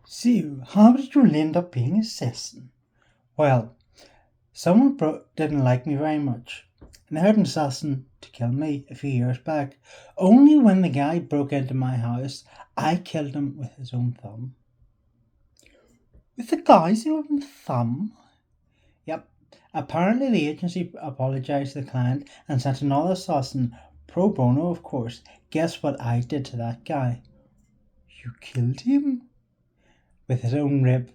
So, how did you end up being assassin? Well, someone didn't like me very much, and they hired an assassin to kill me a few years back. Only when the guy broke into my house, I killed him with his own thumb. With the guy's own thumb? Yep. Apparently, the agency apologized to the client and sent another assassin, pro bono, of course. Guess what I did to that guy? You killed him? With his own rib.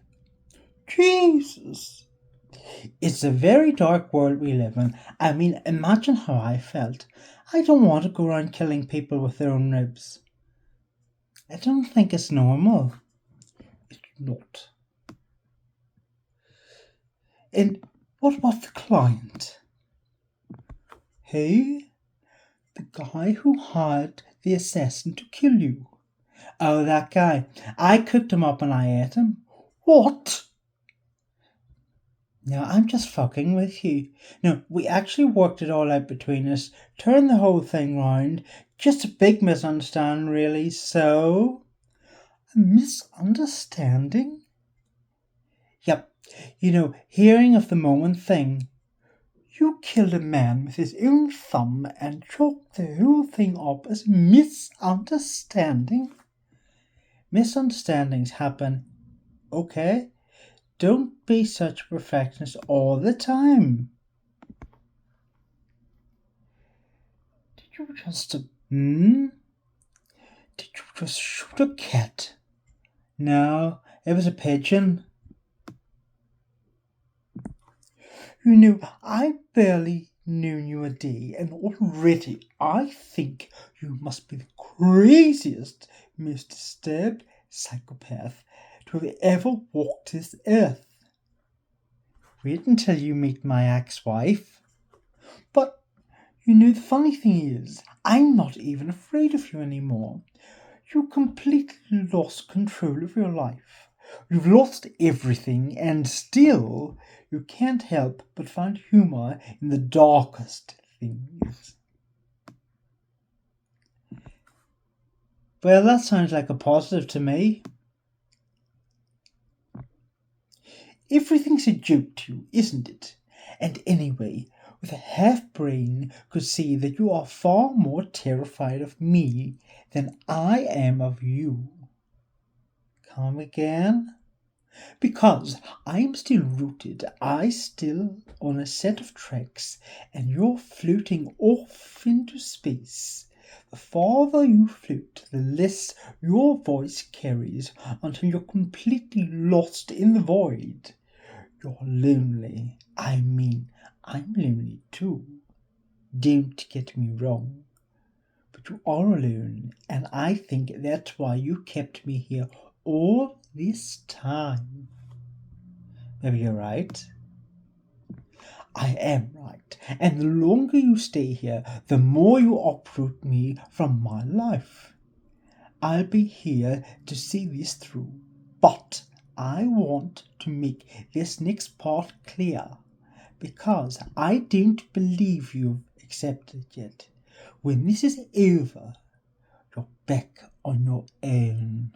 Jesus! It's a very dark world we live in. I mean, imagine how I felt. I don't want to go around killing people with their own ribs. I don't think it's normal. It's not. And what about the client? Who? The guy who hired the assassin to kill you. Oh, that guy. I cooked him up and I ate him. What? No, I'm just fucking with you. No, we actually worked it all out between us, turned the whole thing round. Just a big misunderstanding, really. So, a misunderstanding? Yep, hearing of the moment thing. You killed a man with his own thumb and chalked the whole thing up as a misunderstanding. Misunderstandings happen, okay? Don't be such a perfectionist all the time. Did you just shoot a cat? No, it was a pigeon. I barely knew you a day, and already I think you must be the craziest, most disturbed psychopath to have ever walked this earth. Wait until you meet my ex-wife. But, the funny thing is, I'm not even afraid of you anymore. You completely lost control of your life. You've lost everything, and still you can't help but find humor in the darkest things. Well, that sounds like a positive to me. Everything's a joke to you, isn't it? And anyway, with a half brain could see that you are far more terrified of me than I am of you. Come again? Because I'm still rooted, I still on a set of tracks, and you're floating off into space. The farther you float, the less your voice carries until you're completely lost in the void. You're lonely. I mean, I'm lonely too. Don't get me wrong. But you are alone, and I think that's why you kept me here all this time. Maybe you're right. I am right. And the longer you stay here, the more you uproot me from my life. I'll be here to see this through. But I want to make this next part clear, because I don't believe you've accepted it yet. When this is over, you're back on your own.